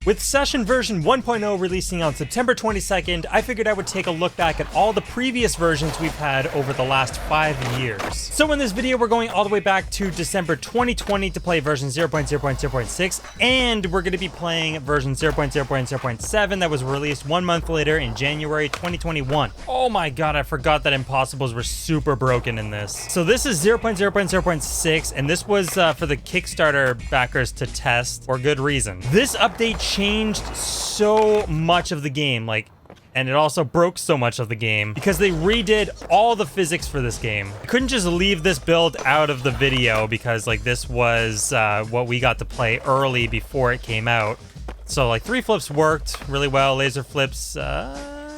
With session version 1.0 releasing on September 22nd, I figured I would take a look back at all the previous versions we've had over the last 5 years. So in this video, we're going all the way back to December 2020 to play version 0.0.0.6, and we're going to be playing version 0.0.0.7 that was released 1 month later in January 2021. Oh my god, I forgot that impossibles were super broken in this. So this is 0.0.0.6, and this was for the Kickstarter backers to test for good reason. This update changed so much of the game, and it also broke so much of the game because they redid all the physics for this game. I couldn't just leave this build out of the video because this was what we got to play early before it came out. So 3 flips worked really well. Laser flips,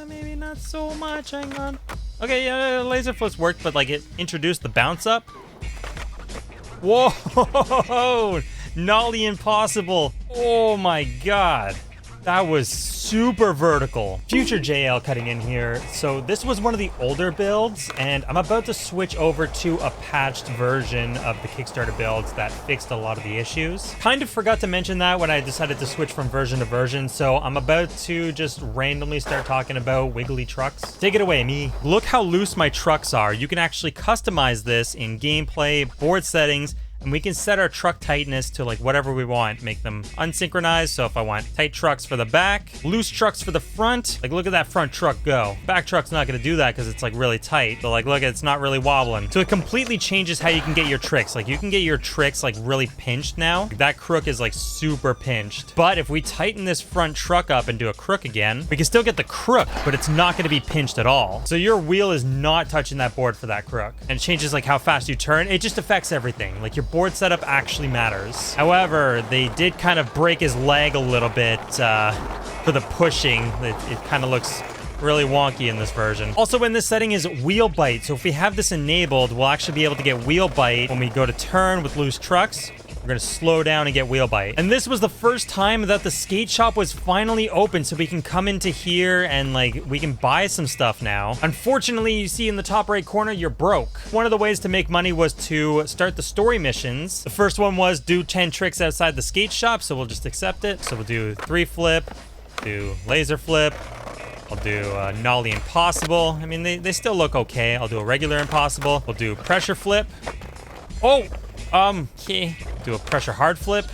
maybe not so much. Hang on. Okay, yeah, laser flips worked, but it introduced the bounce up. Whoa! Nollie impossible. Oh my god. That was super vertical. Future JL cutting in here. So this was one of the older builds, and I'm about to switch over to a patched version of the Kickstarter builds that fixed a lot of the issues. Kind of forgot to mention that when I decided to switch from version to version, so I'm about to just randomly start talking about wiggly trucks. Take it away, me. Look how loose my trucks are. You can actually customize this in gameplay, board settings, and we can set our truck tightness to whatever we want. Make them unsynchronized. So if I want tight trucks for the back, loose trucks for the front, look at that front truck go. Back truck's not gonna do that because it's really tight. But look, it's not really wobbling. So it completely changes how you can get your tricks. You can get your tricks really pinched now. That crook is super pinched. But if we tighten this front truck up and do a crook again, we can still get the crook, but it's not gonna be pinched at all. So your wheel is not touching that board for that crook. And it changes how fast you turn. It just affects everything. Your board setup actually matters. However, they did kind of break his leg a little bit for the pushing. It kind of looks really wonky in this version. Also in this setting is wheel bite. So if we have this enabled, we'll actually be able to get wheel bite when we go to turn with loose trucks. We're gonna slow down and get wheel bite. And this was the first time that the skate shop was finally open, so we can come into here and we can buy some stuff now. Unfortunately, you see in the top right corner, you're broke. One of the ways to make money was to start the story missions. The first one was do 10 tricks outside the skate shop, so we'll just accept it. So we'll do 3 flip, do laser flip, I'll do nollie impossible. I mean, they still look okay. I'll do a regular impossible. We'll do pressure flip. Oh! Okay. Do a pressure hard flip.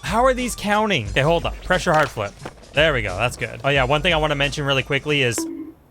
How are these counting? Okay, hold up. Pressure hard flip. There we go. That's good. Oh yeah, one thing I want to mention really quickly is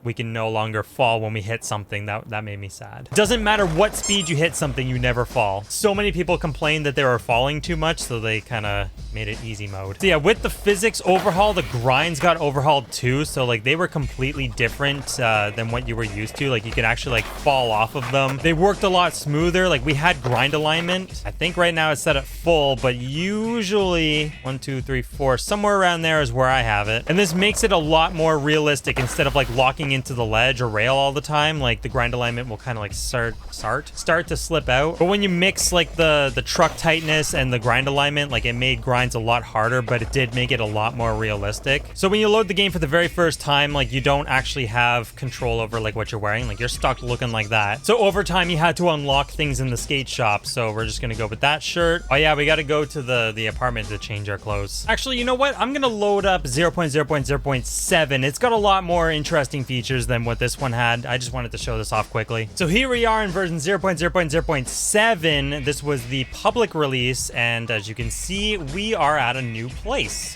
we can no longer fall when we hit something. That made me sad. Doesn't matter what speed you hit something, you never fall. So many people complained that they were falling too much, so they kind of made it easy mode. So yeah, with the physics overhaul, the grinds got overhauled too. So they were completely different than what you were used to. You could actually fall off of them. They worked a lot smoother. We had grind alignment. I think right now it's set at full, but usually 1, 2, 3, 4, somewhere around there is where I have it. And this makes it a lot more realistic instead of locking into the ledge or rail all the time. The grind alignment will kind of start to slip out. But when you mix the truck tightness and the grind alignment, it made grinds a lot harder, but it did make it a lot more realistic. So when you load the game for the very first time, you don't actually have control over what you're wearing. You're stuck looking like that. So over time, you had to unlock things in the skate shop. So we're just gonna go with that shirt. Oh yeah, we got to go to the apartment to change our clothes. Actually, you know what? I'm gonna load up 0.0.0.7. It's got a lot more interesting features than what this one had. I just wanted to show this off quickly. So here we are in version 0.0.0.7. This was the public release, and as you can see, we are at a new place.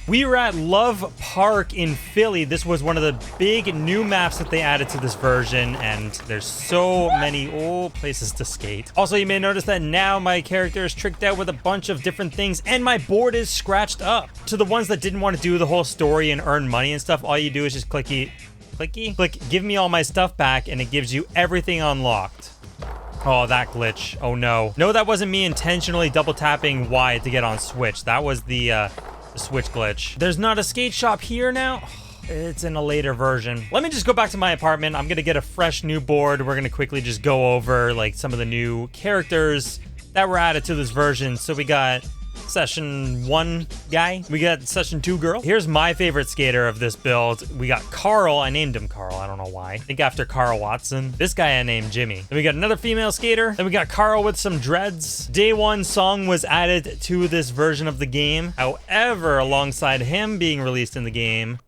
We were at Love Park in Philly. This was one of the big new maps that they added to this version, and there's so many places to skate. Also, you may notice that now my character is tricked out with a bunch of different things, and my board is scratched up. To the ones that didn't want to do the whole story and earn money and stuff, all you do is just click, give me all my stuff back, and it gives you everything unlocked. Oh, that glitch. Oh no. No, that wasn't me intentionally double tapping Y to get on Switch. That was the Switch glitch. There's not a skate shop here now. It's in a later version. Let me just go back to my apartment. I'm gonna get a fresh new board. We're gonna quickly just go over some of the new characters that were added to this version. So we got Session 1 guy. We got Session 2 girl. Here's my favorite skater of this build. We got Carl. I named him Carl. I don't know why. I think after Carl Watson. This guy I named Jimmy. Then we got another female skater. Then we got Carl with some dreads. Day one song was added to this version of the game. However, alongside him being released in the game,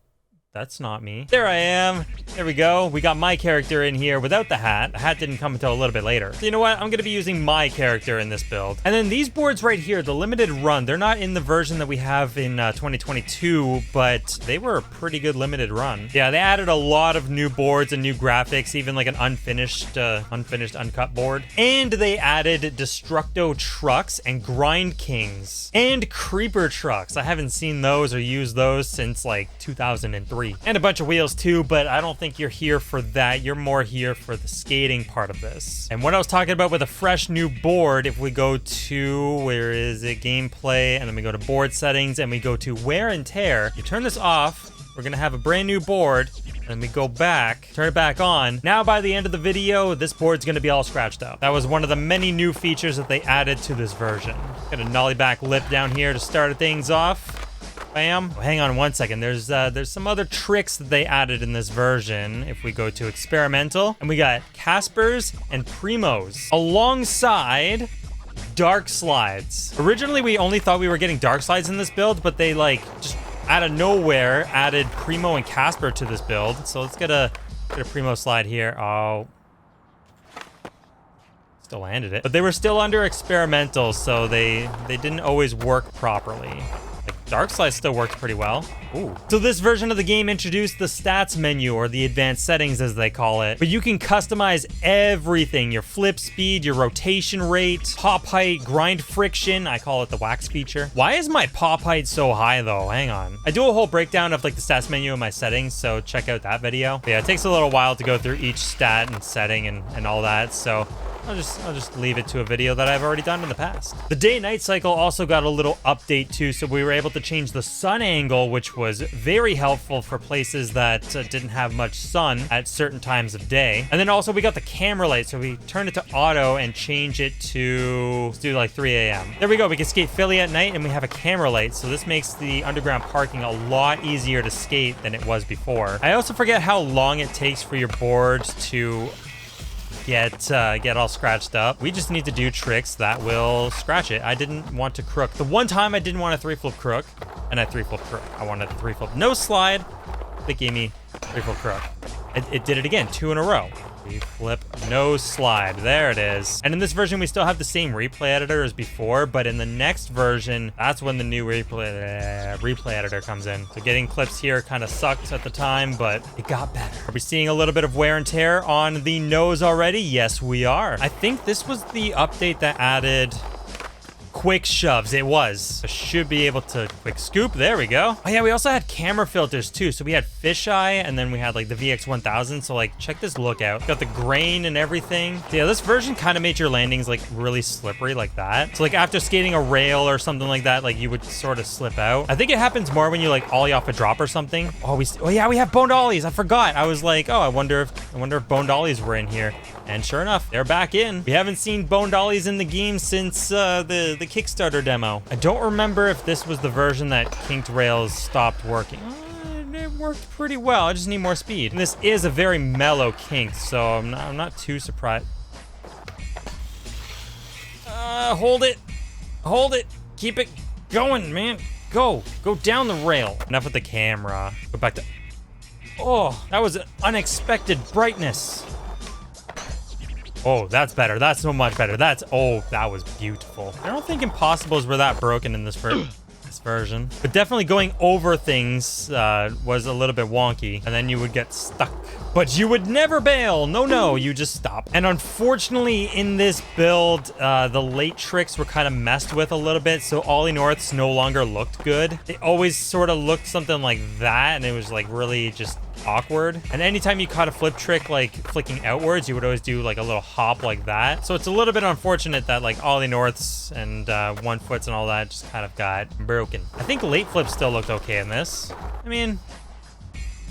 that's not me. There I am. There we go. We got my character in here without the hat. The hat didn't come until a little bit later. So you know what? I'm going to be using my character in this build. And then these boards right here, the limited run, they're not in the version that we have in 2022, but they were a pretty good limited run. Yeah, they added a lot of new boards and new graphics, even like an unfinished uncut board. And they added Destructo trucks and Grind Kings and Creeper trucks. I haven't seen those or used those since like 2003. And a bunch of wheels too, but I don't think you're here for that. You're more here for the skating part of this. And what I was talking about with a fresh new board, if we go to, where is it, gameplay, and then we go to board settings, and we go to wear and tear, you turn this off, we're gonna have a brand new board, and then we go back, turn it back on. Now by the end of the video, this board's gonna be all scratched up. That was one of the many new features that they added to this version. Got a nollie back lip down here to start things off. Bam. Oh, hang on one second. There's some other tricks that they added in this version. If we go to experimental, and we got Caspers and Primos alongside dark slides. Originally, we only thought we were getting dark slides in this build, but they like just out of nowhere added Primo and Casper to this build. So let's get a Primo slide here. Oh. Still landed it. But they were still under experimental, so they didn't always work properly. Dark Slide still works pretty well. Ooh. So this version of the game introduced the stats menu, or the advanced settings as they call it. But you can customize everything. Your flip speed, your rotation rate, pop height, grind friction. I call it the wax feature. Why is my pop height so high though? Hang on. I do a whole breakdown of like the stats menu and my settings, so check out that video. But yeah, it takes a little while to go through each stat and setting and all that, so I'll just leave it to a video that I've already done in the past. The day-night cycle also got a little update too, so we were able to change the sun angle, which was very helpful for places that didn't have much sun at certain times of day. And then also we got the camera light, so we turned it to auto and change it to, let's do like 3 a.m. There we go. We can skate Philly at night, and we have a camera light, so this makes the underground parking a lot easier to skate than it was before. I also forget how long it takes for your boards to get all scratched up. We just need to do tricks that will scratch it. I didn't want to crook. The one time I didn't want a 3-flip crook, and I 3-flip crook. I wanted a 3-flip no slide. That gave me 3-flip crook. It did it again, 2 in a row. 3-flip no slide. There it is. And in this version, we still have the same replay editor as before, but in the next version, that's when the new replay editor comes in. So getting clips here kind of sucked at the time, but it got better. Are we seeing a little bit of wear and tear on the nose already? Yes, we are. I think this was the update that added quick shoves. It was. I should be able to quick scoop. There we go. Oh yeah, we also had camera filters too. So we had fisheye, and then we had like the VX1000. So like, check this look out. Got the grain and everything. So yeah, this version kind of made your landings like really slippery like that. So like after skating a rail or something like that, like you would sort of slip out. I think it happens more when you like ollie off a drop or something. Oh yeah, we have boned ollies. I forgot. I was like, oh, I wonder if boned ollies were in here. And sure enough, they're back in. We haven't seen boned ollies in the game since the Kickstarter demo. I don't remember if this was the version that kinked rails stopped working. It worked pretty well. I just need more speed. And this is a very mellow kink, so I'm not too surprised. Hold it. Keep it going, man. Go down the rail. Enough with the camera. Go back to. Oh, that was an unexpected brightness. Oh, that's better. That's so much better. Oh, that was beautiful. I don't think impossibles were that broken in this version. But definitely going over things was a little bit wonky, and then you would get stuck. But you would never bail. No, you just stop. And unfortunately, in this build, the late tricks were kind of messed with a little bit, so Ollie Norths no longer looked good. They always sort of looked something like that, and it was like really just awkward. And anytime you caught a flip trick like flicking outwards, you would always do like a little hop like that. So it's a little bit unfortunate that like Ollie Norths and 1-foots and all that just kind of got broken. I think late flips still looked okay in this. I mean,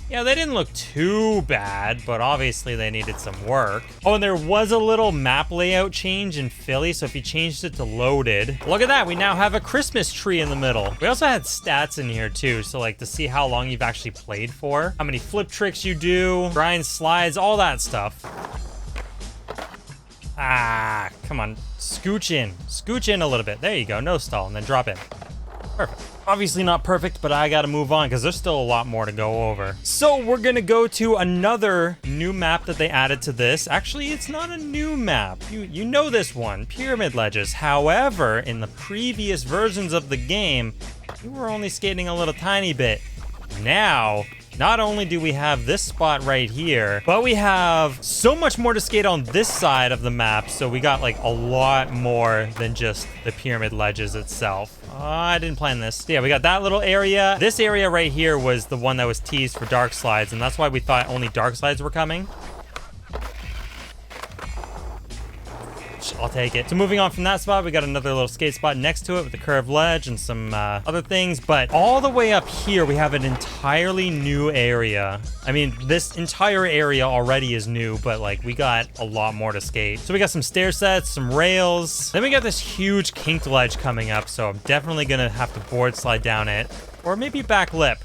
Yeah, they didn't look too bad, but obviously they needed some work. Oh, and there was a little map layout change in Philly, so if you changed it to loaded, look at that, we now have a Christmas tree in the middle. We also had stats in here too, so like to see how long you've actually played for, how many flip tricks you do, grind slides, all that stuff. Ah, come on, scooch in a little bit. There you go, no stall, and then drop in. Perfect. Obviously not perfect, but I gotta move on because there's still a lot more to go over. So we're gonna go to another new map that they added to this. Actually, it's not a new map. You know this one, Pyramid Ledges. However, in the previous versions of the game, you were only skating a little tiny bit. Now, not only do we have this spot right here, but we have so much more to skate on this side of the map. So we got like a lot more than just the Pyramid Ledges itself. I didn't plan this. Yeah, we got that little area. This area right here was the one that was teased for dark slides, and that's why we thought only dark slides were coming. I'll take it. So moving on from that spot, we got another little skate spot next to it with a curved ledge and some other things. But all the way up here, we have an entirely new area. I mean, this entire area already is new, but like we got a lot more to skate. So we got some stair sets, some rails. Then we got this huge kinked ledge coming up. So I'm definitely gonna have to board slide down it, or maybe back lip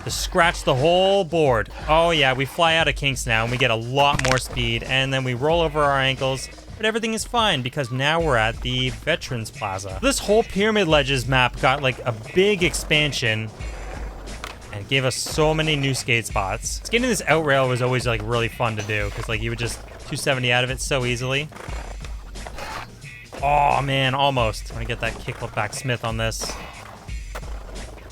to scratch the whole board. Oh yeah, we fly out of kinks now and we get a lot more speed, and then we roll over our ankles. But everything is fine because now we're at the Veterans Plaza. This whole Pyramid Ledges map got like a big expansion and gave us so many new skate spots. Skating this out rail was always like really fun to do because like you would just 270 out of it so easily. Oh man, almost. I'm gonna get that kickflip back Smith on this.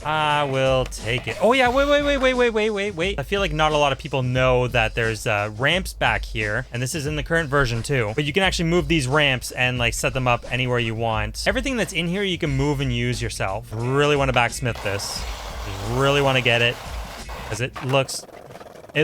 I will take it. Oh yeah, wait. I feel like not a lot of people know that there's ramps back here, and this is in the current version too. But you can actually move these ramps and like set them up anywhere you want. Everything that's in here you can move and use yourself. Really want to backsmith this. Just really want to get it, because it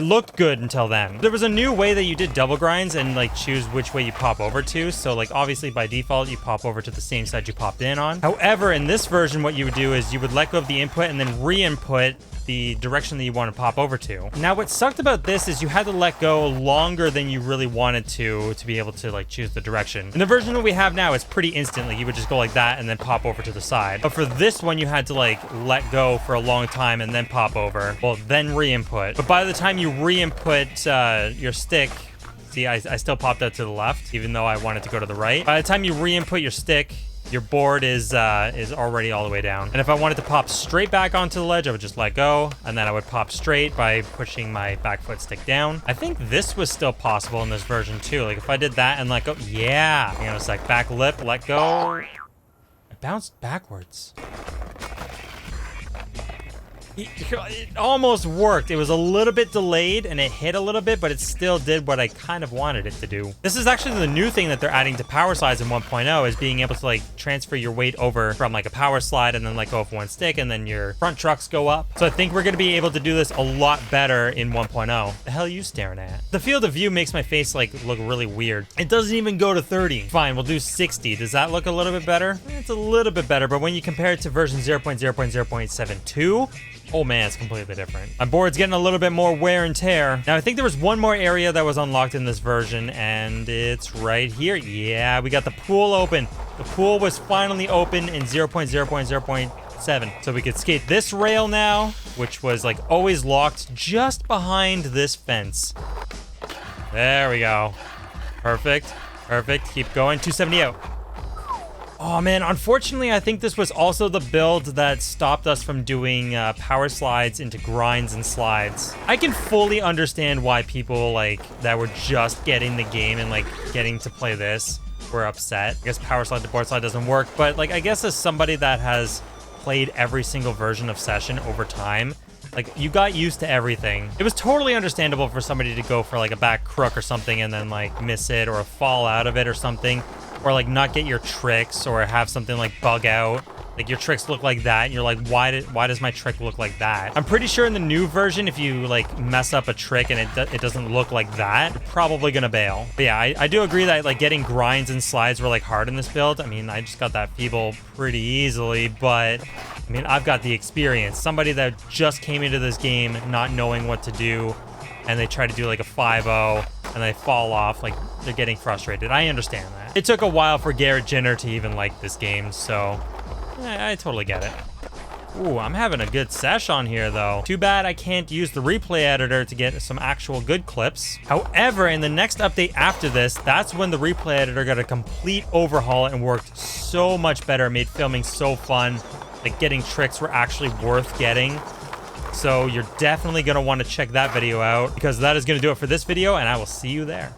looked good until then. There was a new way that you did double grinds and like choose which way you pop over to. So like obviously by default, you pop over to the same side you popped in on. However, in this version, what you would do is you would let go of the input and then re-input the direction that you want to pop over to. Now, what sucked about this is you had to let go longer than you really wanted to be able to like choose the direction. In the version that we have now, it's pretty instantly. You would just go like that and then pop over to the side. But for this one, you had to like let go for a long time and then pop over. Well, then re-input. But by the time you re-input your stick, see, I still popped out to the left, even though I wanted to go to the right. By the time you re-input your stick, your board is already all the way down. And if I wanted to pop straight back onto the ledge, I would just let go, and then I would pop straight by pushing my back foot stick down. I think this was still possible in this version too. Like if I did that and let go, yeah. Hang on a sec, back lip, let go. It bounced backwards. It almost worked. It was a little bit delayed and it hit a little bit, but it still did what I kind of wanted it to do. This is actually the new thing that they're adding to power slides in 1.0 is being able to like transfer your weight over from like a power slide and then let go of one stick and then your front trucks go up. So I think we're going to be able to do this a lot better in 1.0. The hell are you staring at? The field of view makes my face like look really weird. It doesn't even go to 30. Fine, we'll do 60. Does that look a little bit better? It's a little bit better, but when you compare it to version 0.0.0.72, oh man, it's completely different. My board's getting a little bit more wear and tear. Now, I think there was one more area that was unlocked in this version, and it's right here. Yeah, we got the pool open. The pool was finally open in 0.0.0.7. So we could skate this rail now, which was like always locked just behind this fence. There we go. Perfect. Perfect. Keep going. 270 out. Oh man, unfortunately, I think this was also the build that stopped us from doing power slides into grinds and slides. I can fully understand why people like that were just getting the game and like getting to play this were upset. I guess power slide to board slide doesn't work, but like I guess as somebody that has played every single version of Session over time, like you got used to everything. It was totally understandable for somebody to go for like a back crook or something and then like miss it or fall out of it or something. Or like not get your tricks or have something like bug out. Like your tricks look like that, and you're like, why does my trick look like that? I'm pretty sure in the new version, if you like mess up a trick and it doesn't look like that, you're probably gonna bail. But yeah, I do agree that like getting grinds and slides were like hard in this build. I mean, I just got that feeble pretty easily, but I mean, I've got the experience. Somebody that just came into this game not knowing what to do, and they try to do like a 5-0 and they fall off, like they're getting frustrated. I understand that. It took a while for Garrett Jenner to even like this game, so I totally get it. Ooh, I'm having a good sesh on here though. Too bad I can't use the replay editor to get some actual good clips. However, in the next update after this, that's when the replay editor got a complete overhaul and worked so much better, made filming so fun. Like getting tricks were actually worth getting. So you're definitely going to want to check that video out, because that is going to do it for this video, and I will see you there.